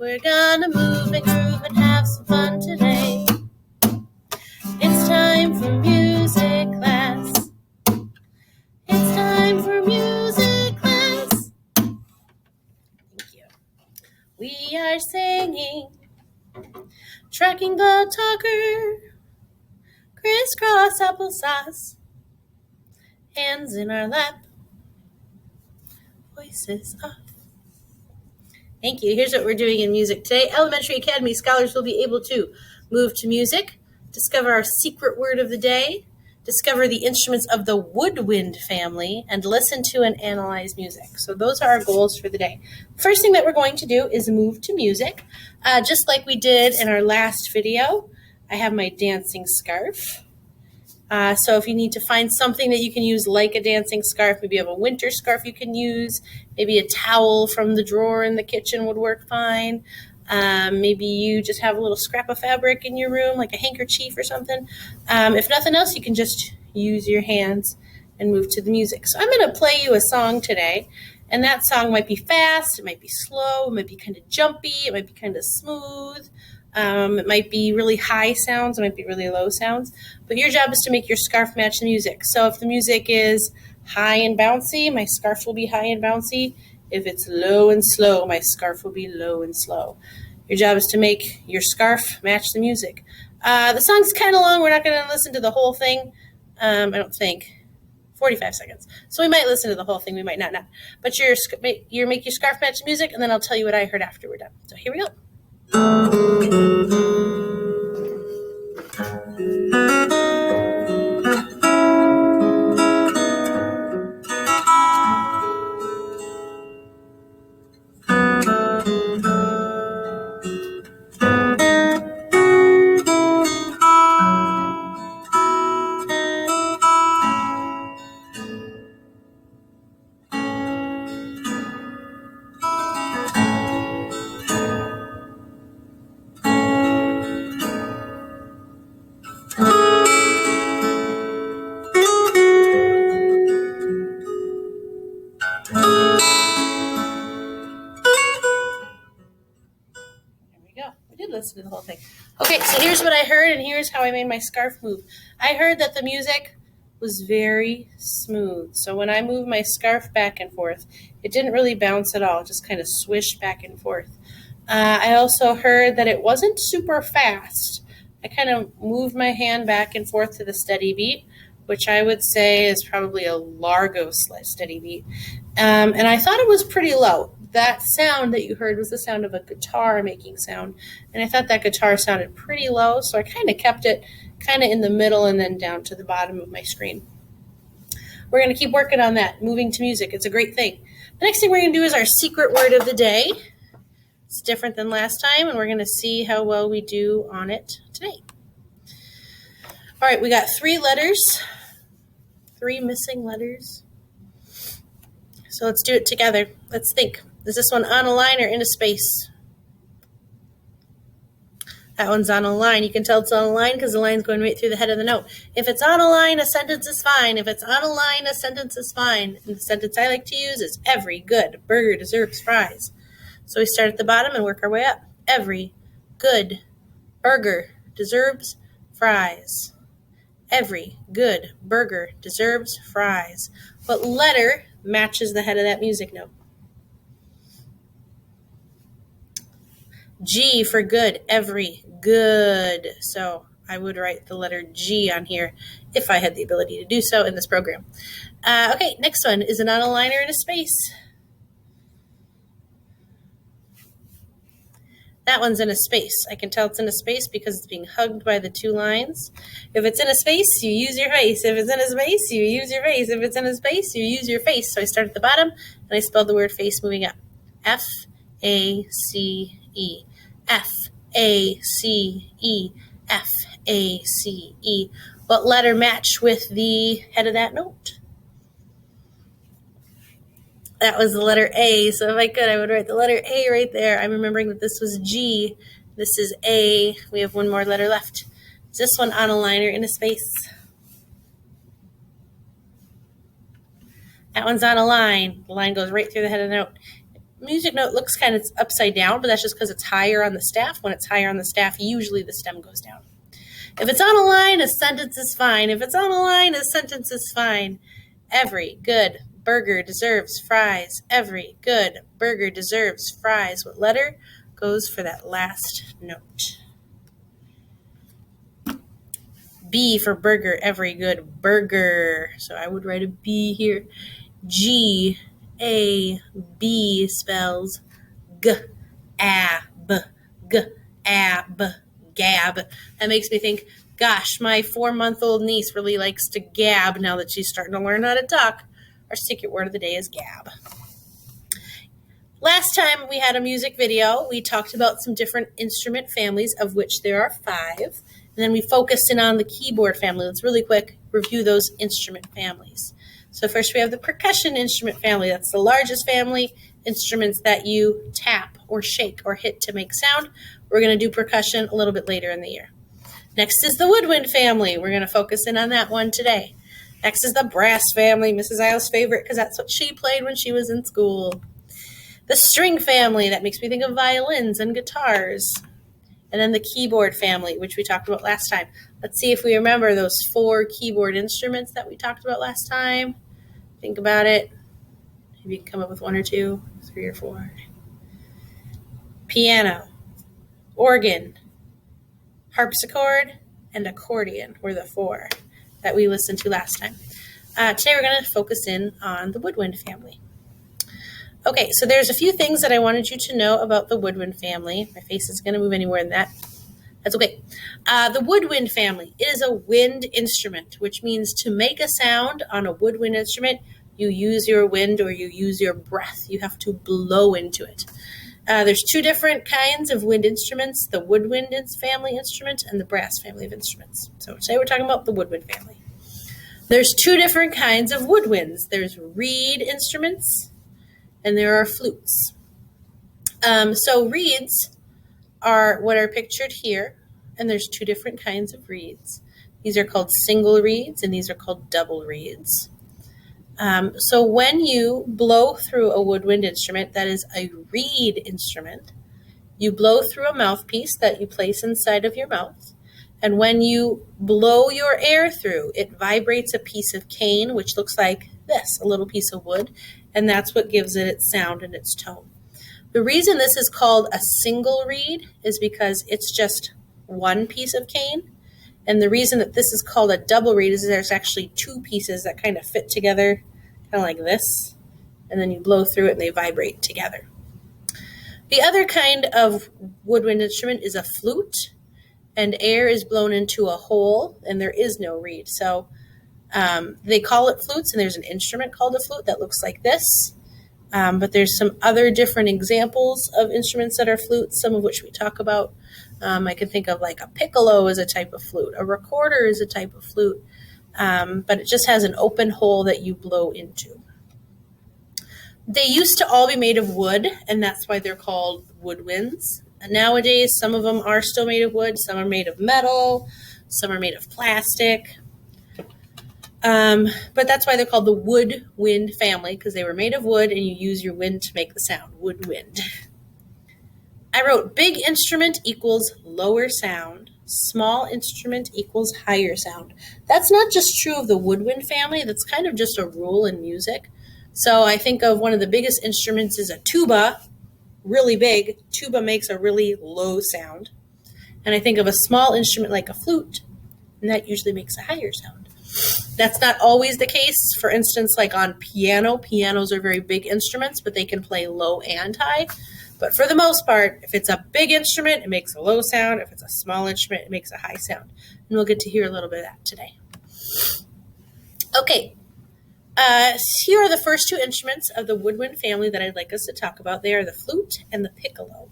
We're gonna move and groove and have some fun today. It's time for music class. It's time for music class. Thank you. We are singing, tracking the talker, crisscross applesauce, hands in our lap, voices up. Thank you. Here's what we're doing in music today. Elementary Academy scholars will be able to move to music, discover our secret word of the day, discover the instruments of the Woodwind family, and listen to and analyze music. So those are our goals for the day. First thing that we're going to do is move to music. Just like we did in our last video, I have my dancing scarf. So if you need to find something that you can use like a dancing scarf, maybe you have a winter scarf you can use, maybe a towel from the drawer in the kitchen would work fine. Maybe you just have a little scrap of fabric in your room, like a handkerchief or something. If nothing else, you can just use your hands and move to the music. So I'm going to play you a song today, and that song might be fast, it might be slow, it might be kind of jumpy, it might be kind of smooth. It might be really high sounds, it might be really low sounds, but your job is to make your scarf match the music. So if the music is high and bouncy, my scarf will be high and bouncy. If it's low and slow, my scarf will be low and slow. Your job is to make your scarf match the music. The song's kind of long. We're not going to listen to the whole thing. I don't think. 45 seconds. So we might listen to the whole thing. We might not. But you make your scarf match the music, and then I'll tell you what I heard after we're done. So here we go. Listen to the whole thing. Okay, so here's what I heard, and here's how I made my scarf move. I heard that the music was very smooth. So when I moved my scarf back and forth, it didn't really bounce at all. It just kind of swished back and forth. I also heard that it wasn't super fast. I kind of moved my hand back and forth to the steady beat, which I would say is probably a largo steady beat. And I thought it was pretty low. That sound that you heard was the sound of a guitar making sound. And I thought that guitar sounded pretty low, so I kind of kept it kind of in the middle and then down to the bottom of my screen. We're going to keep working on that, moving to music. It's a great thing. The next thing we're going to do is our secret word of the day. It's different than last time, and we're going to see how well we do on it today. All right, we got 3 letters, 3 missing letters. So let's do it together. Let's think. Is this one on a line or in a space? That one's on a line. You can tell it's on a line because the line's going right through the head of the note. If it's on a line, a sentence is fine. If it's on a line, a sentence is fine. And the sentence I like to use is every good burger deserves fries. So we start at the bottom and work our way up. Every good burger deserves fries. Every good burger deserves fries. What letter matches the head of that music note? G for good. Every good. So I would write the letter G on here if I had the ability to do so in this program. Okay, next one. Is it on a line or in a space? That one's in a space. I can tell it's in a space because it's being hugged by the 2 lines. If it's in a space, you use your face. If it's in a space, you use your face. If it's in a space, you use your face. So I start at the bottom, and I spelled the word face moving up. F-A-C-E. F-A-C-E. F-A-C-E. What letter match with the head of that note? That was the letter A. So if I could, I would write the letter A right there. I'm remembering that this was G. This is A. We have one more letter left. Is this one on a line or in a space? That one's on a line. The line goes right through the head of the note. music note looks kind of upside down, but that's just because it's higher on the staff. When it's higher on the staff, usually the stem goes down. If it's on a line, a sentence is fine. If it's on a line, a sentence is fine. Every good burger deserves fries. Every good burger deserves fries. What letter goes for that last note? B for burger. Every good burger. So I would write a B here. G-A-B spells G-A-B. G-A-B. Gab. That makes me think, gosh, my 4-month-old niece really likes to gab now that she's starting to learn how to talk. Our secret word of the day is gab. Last time we had a music video, we talked about some different instrument families, of which there are 5. And then we focused in on the keyboard family. Let's really quick review those instrument families. So first we have the percussion instrument family. That's the largest family, instruments that you tap or shake or hit to make sound. We're going to do percussion a little bit later in the year. Next is the woodwind family. We're going to focus in on that one today. Next is the brass family, Mrs. Isle's favorite, because that's what she played when she was in school. The string family, that makes me think of violins and guitars. And then the keyboard family, which we talked about last time. Let's see if we remember those 4 keyboard instruments that we talked about last time. Think about it. Maybe you can come up with 1 or 2, 3 or 4. Piano, organ, harpsichord, and accordion were the 4 that we listened to last time. Today we're going to focus in on the woodwind family. Okay, so there's a few things that I wanted you to know about the woodwind family. My face isn't going to move anywhere in that. That's okay. The woodwind family is a wind instrument, which means to make a sound on a woodwind instrument, you use your wind or you use your breath. You have to blow into it. There's 2 different kinds of wind instruments, the woodwind family instrument and the brass family of instruments. So today we're talking about the woodwind family. There's 2 different kinds of woodwinds. There's reed instruments and there are flutes. So reeds are what are pictured here, and there's 2 different kinds of reeds. These are called single reeds and these are called double reeds. So when you blow through a woodwind instrument that is a reed instrument, you blow through a mouthpiece that you place inside of your mouth. And when you blow your air through, it vibrates a piece of cane, which looks like this, a little piece of wood. And that's what gives it its sound and its tone. The reason this is called a single reed is because it's just 1 piece of cane. And the reason that this is called a double reed is there's actually 2 pieces that kind of fit together, kind of like this. And then you blow through it and they vibrate together. The other kind of woodwind instrument is a flute. And air is blown into a hole and there is no reed. So they call it flutes, and there's an instrument called a flute that looks like this. But there's some other different examples of instruments that are flutes, some of which we talk about. I can think of like a piccolo is a type of flute. A recorder is a type of flute. But it just has an open hole that you blow into. They used to all be made of wood, and that's why they're called woodwinds. And nowadays, some of them are still made of wood. Some are made of metal. Some are made of plastic. But that's why they're called the woodwind family, because they were made of wood and you use your wind to make the sound, woodwind. I wrote big instrument equals lower sound, small instrument equals higher sound. That's not just true of the woodwind family, that's kind of just a rule in music. So I think of one of the biggest instruments is a tuba, really big. Tuba makes a really low sound. And I think of a small instrument like a flute, and that usually makes a higher sound. That's not always the case. For instance, like on piano, pianos are very big instruments, but they can play low and high. But for the most part, if it's a big instrument, it makes a low sound. If it's a small instrument, it makes a high sound. And we'll get to hear a little bit of that today. Okay, here are the first 2 instruments of the woodwind family that I'd like us to talk about. They are the flute and the piccolo.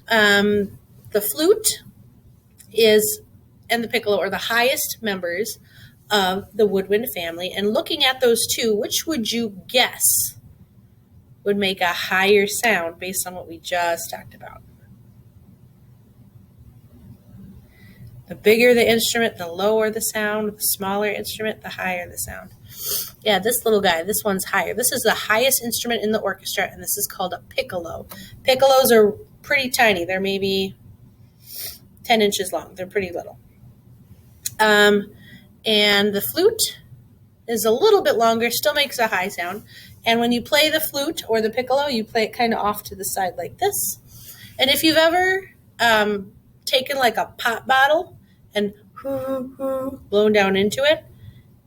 The flute and the piccolo are the highest members of the woodwind family. And looking at those 2, which would you guess would make a higher sound based on what we just talked about? The bigger the instrument, the lower the sound. The smaller instrument, the higher the sound. Yeah, this little guy, this one's higher. This is the highest instrument in the orchestra, and this is called a piccolo. Piccolos are pretty tiny. They're maybe 10 inches long. They're pretty little. And the flute is a little bit longer, still makes a high sound. And when you play the flute or the piccolo, you play it kind of off to the side like this. And if you've ever taken like a pop bottle and blown down into it,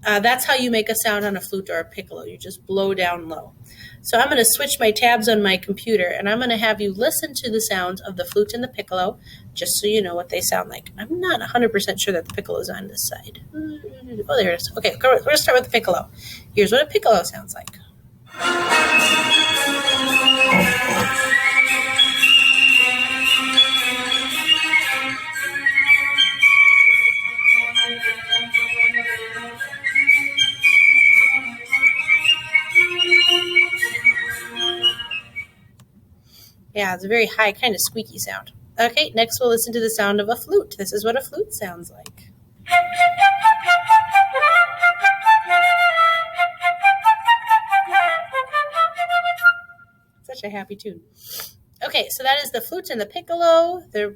that's how you make a sound on a flute or a piccolo. You just blow down low. So I'm going to switch my tabs on my computer, and I'm going to have you listen to the sounds of the flute and the piccolo, just so you know what they sound like. I'm not 100% sure that the piccolo is on this side. Oh, there it is. Okay, we're going to start with the piccolo. Here's what a piccolo sounds like. Yeah, it's a very high, kind of squeaky sound. Okay, next we'll listen to the sound of a flute. This is what a flute sounds like. Such a happy tune. Okay, so that is the flute and the piccolo. They're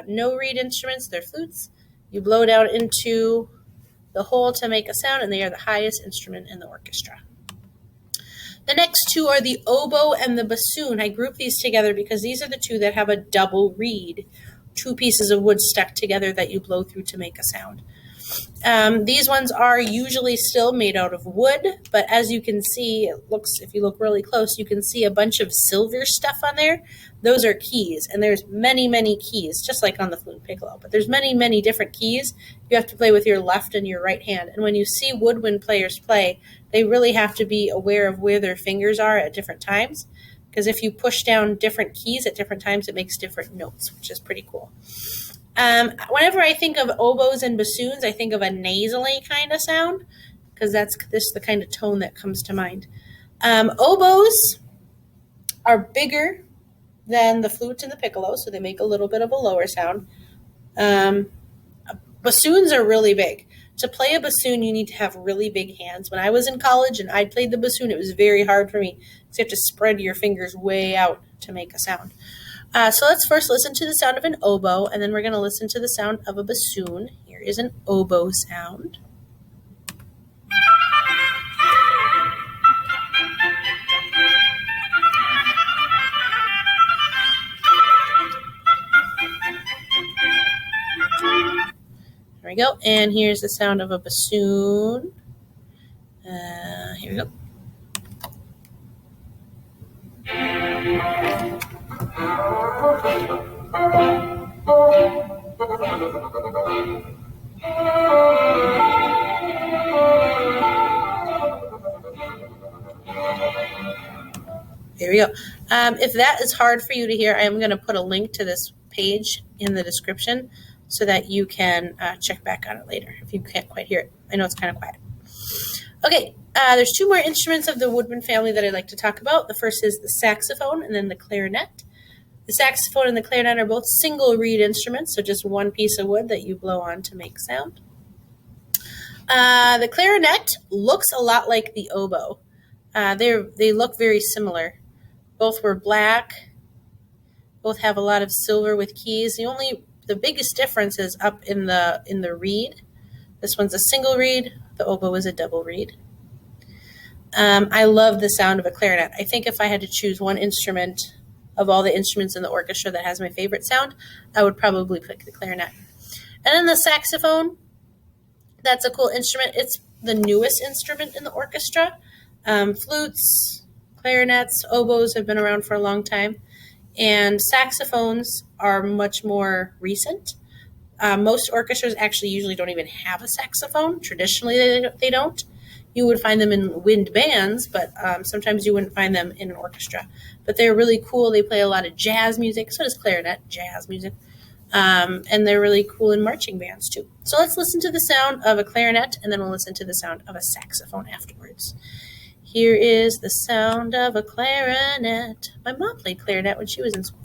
no reed instruments, they're flutes. You blow down into the hole to make a sound, and they are the highest instrument in the orchestra. The next two are the oboe and the bassoon. I group these together because these are the two that have a double reed, two pieces of wood stuck together that you blow through to make a sound. These ones are usually still made out of wood, but as you can see, if you look really close, you can see a bunch of silver stuff on there. Those are keys, and there's many, many keys, just like on the flute and piccolo, but there's many, many different keys. You have to play with your left and your right hand, and when you see woodwind players play, they really have to be aware of where their fingers are at different times, because if you push down different keys at different times, it makes different notes, which is pretty cool. Whenever I think of oboes and bassoons, I think of a nasally kind of sound, because that's the kind of tone that comes to mind. Oboes are bigger than the flute and the piccolo, so they make a little bit of a lower sound. Bassoons are really big. To play a bassoon, you need to have really big hands. When I was in college and I played the bassoon, it was very hard for me because you have to spread your fingers way out to make a sound. So let's first listen to the sound of an oboe, and then we're going to listen to the sound of a bassoon. Here is an oboe sound. There we go. And here's the sound of a bassoon. Here we go. There we go. If that is hard for you to hear, I am going to put a link to this page in the description so that you can check back on it later if you can't quite hear it. I know it's kind of quiet. Okay, there's two more instruments of the Woodwind family that I'd like to talk about. The first is the saxophone and then the clarinet. The saxophone and the clarinet are both single reed instruments, so just one piece of wood that you blow on to make sound. The clarinet looks a lot like the oboe. They look very similar. Both were black. Both have a lot of silver with keys. The biggest difference is up in the reed. This one's a single reed. The oboe is a double reed. I love the sound of a clarinet. I think if I had to choose one instrument of all the instruments in the orchestra that has my favorite sound, I would probably pick the clarinet. And then the saxophone, that's a cool instrument. It's the newest instrument in the orchestra. Flutes, clarinets, oboes have been around for a long time, and saxophones are much more recent. Most orchestras actually usually don't even have a saxophone. Traditionally, they don't. You would find them in wind bands, but sometimes you wouldn't find them in an orchestra. But they're really cool. They play a lot of jazz music. So does clarinet, jazz music. And they're really cool in marching bands, too. So let's listen to the sound of a clarinet, and then we'll listen to the sound of a saxophone afterwards. Here is the sound of a clarinet. My mom played clarinet when she was in school.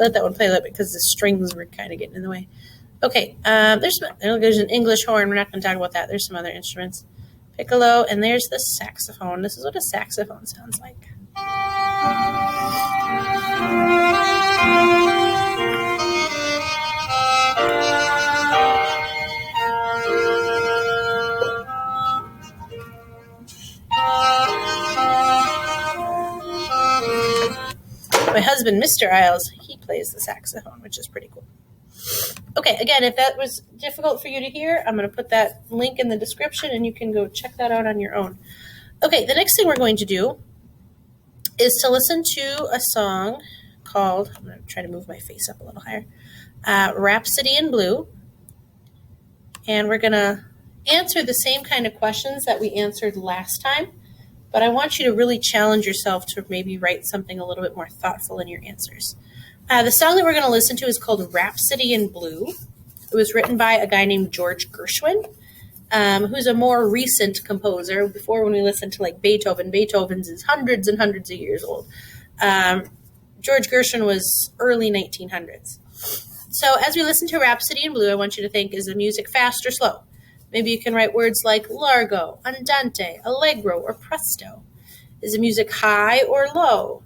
let that one play a little bit because the strings were kind of getting in the way. Okay, there's an English horn. We're not going to talk about that. There's some other instruments. Piccolo, and there's the saxophone. This is what a saxophone sounds like. My husband, Mr. Isles, he plays the saxophone, which is pretty cool. Okay, again, if that was difficult for you to hear, I'm going to put that link in the description, and you can go check that out on your own. Okay, the next thing we're going to do is to listen to a song called, I'm going to try to move my face up a little higher, Rhapsody in Blue. And we're going to answer the same kind of questions that we answered last time, but I want you to really challenge yourself to maybe write something a little bit more thoughtful in your answers. The song that we're going to listen to is called Rhapsody in Blue. It was written by a guy named George Gershwin, who's a more recent composer. Before, when we listened to like Beethoven's is hundreds and hundreds of years old. George Gershwin was early 1900s. So as we listen to Rhapsody in Blue, I want you to think, is the music fast or slow? Maybe you can write words like largo, andante, allegro, or presto. Is the music high or low?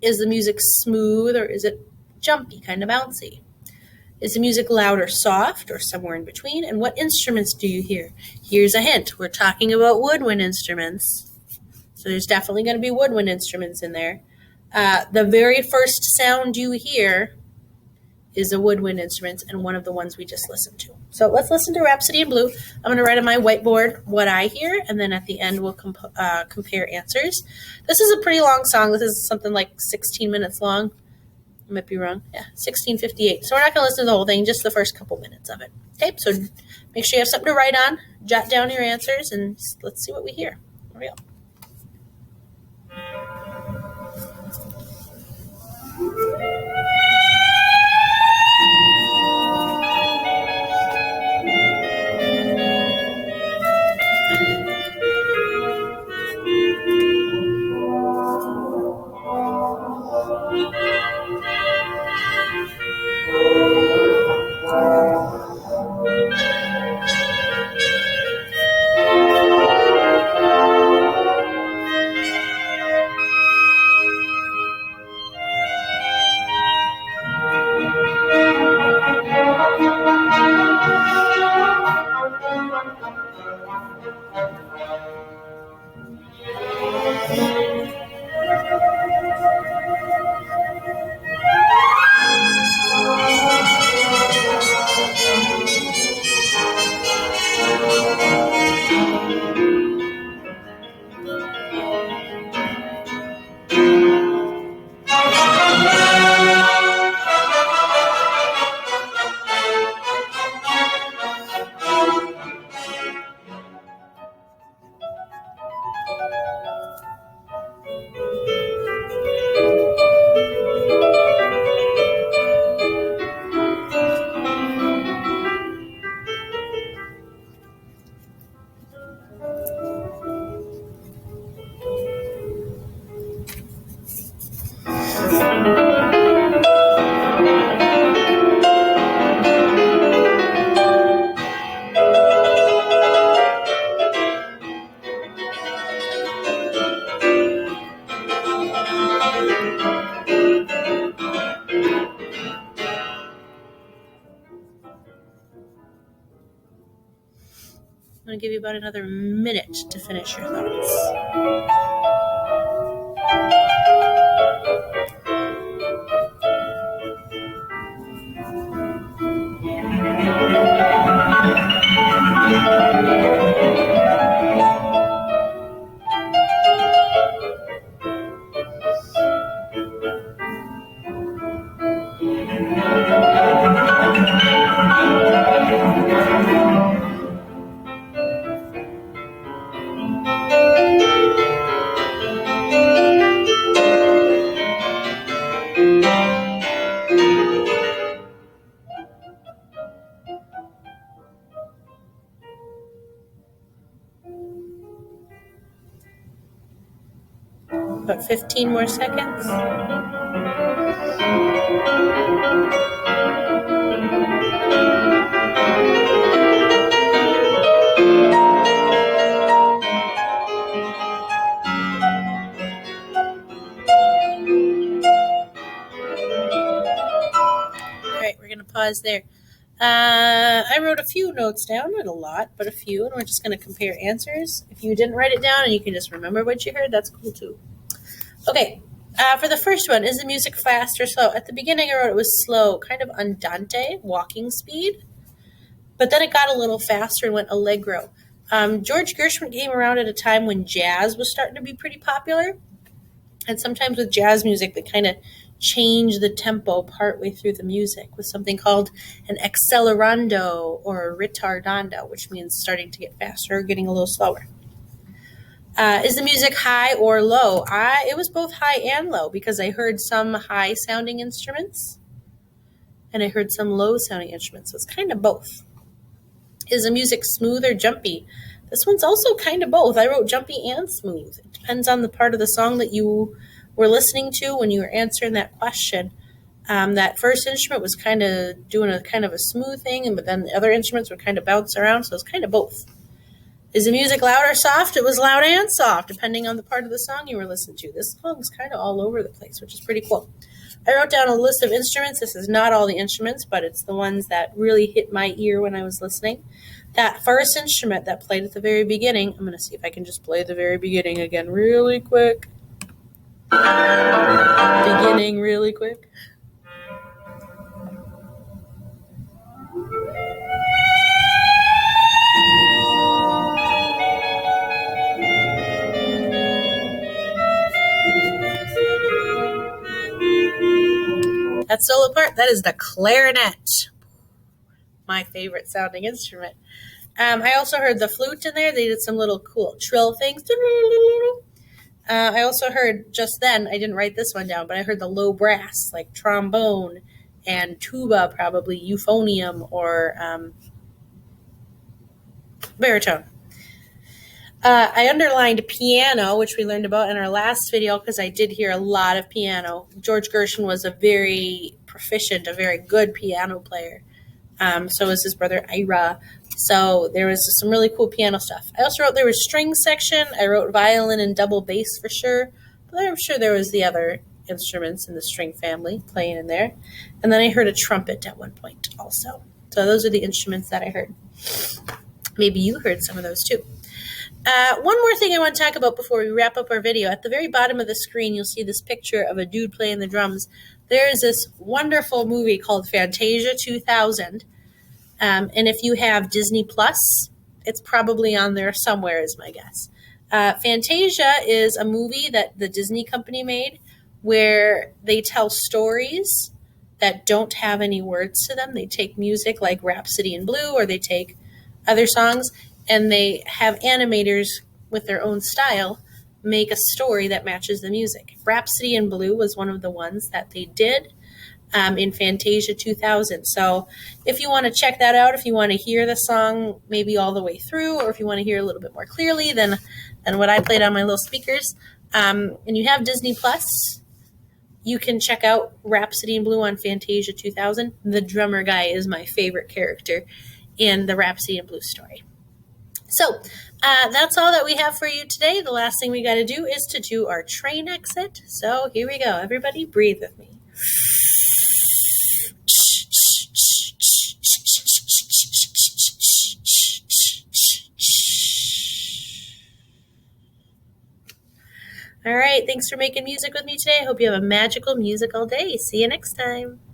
Is the music smooth or is it jumpy, kind of bouncy? Is the music loud or soft or somewhere in between? And what instruments do you hear? Here's a hint. We're talking about woodwind instruments. So there's definitely going to be woodwind instruments in there. The very first sound you hear is a woodwind instrument and one of the ones we just listened to. So let's listen to Rhapsody in Blue. I'm going to write on my whiteboard what I hear, and then at the end we'll compare answers. This is a pretty long song. This is something like 16 minutes long. I might be wrong. Yeah, 16:58. So we're not going to listen to the whole thing, just the first couple minutes of it. Okay, so make sure you have something to write on. Jot down your answers, and let's see what we hear. Here we go. I'm going to give you about another minute to finish your thoughts. About 15 more seconds. All right, we're going to pause there. I wrote a few notes down, not a lot, but a few, and we're just going to compare answers. If you didn't write it down and you can just remember what you heard, that's cool too. Okay, for the first one, is the music fast or slow? At the beginning, I wrote it was slow, kind of andante, walking speed, but then it got a little faster and went allegro. George Gershwin came around at a time when jazz was starting to be pretty popular, and sometimes with jazz music, they kind of change the tempo partway through the music with something called an accelerando or a retardando, which means starting to get faster or getting a little slower. Is the music high or low? It was both high and low because I heard some high sounding instruments and I heard some low sounding instruments. So it's kind of both. Is the music smooth or jumpy? This one's also kind of both. I wrote jumpy and smooth. It depends on the part of the song that you were listening to when you were answering that question. That first instrument was kind of doing a kind of a smooth thing, but then the other instruments would kind of bounce around, so it's kind of both. Is the music loud or soft? It was loud and soft, depending on the part of the song you were listening to. This song's kind of all over the place, which is pretty cool. I wrote down a list of instruments. This is not all the instruments, but it's the ones that really hit my ear when I was listening. That first instrument that played at the very beginning, I'm going to see if I can just play the very beginning again really quick. Beginning really quick. That solo part, that is the clarinet. My favorite sounding instrument. I also heard the flute in there. They did some little cool trill things. I also heard just then, I didn't write this one down, but I heard the low brass, like trombone and tuba, probably euphonium or baritone. I underlined piano, which we learned about in our last video because I did hear a lot of piano. George Gershwin was a very proficient, a very good piano player. So was his brother Ira. So there was some really cool piano stuff. I also wrote there was string section. I wrote violin and double bass for sure. But I'm sure there was the other instruments in the string family playing in there. And then I heard a trumpet at one point also. So those are the instruments that I heard. Maybe you heard some of those too. One more thing I want to talk about before we wrap up our video. At the very bottom of the screen, you'll see this picture of a dude playing the drums. There is this wonderful movie called Fantasia 2000. And if you have Disney Plus, it's probably on there somewhere is my guess. Fantasia is a movie that the Disney company made where they tell stories that don't have any words to them. They take music like Rhapsody in Blue or they take other songs and they have animators with their own style make a story that matches the music. Rhapsody in Blue was one of the ones that they did in Fantasia 2000. So if you want to check that out, if you want to hear the song maybe all the way through, or if you want to hear a little bit more clearly than what I played on my little speakers, and you have Disney Plus, you can check out Rhapsody in Blue on Fantasia 2000. The drummer guy is my favorite character in the Rhapsody in Blue story. So that's all that we have for you today. The last thing we got to do is to do our train exit. So here we go. Everybody breathe with me. All right. Thanks for making music with me today. I hope you have a magical musical day. See you next time.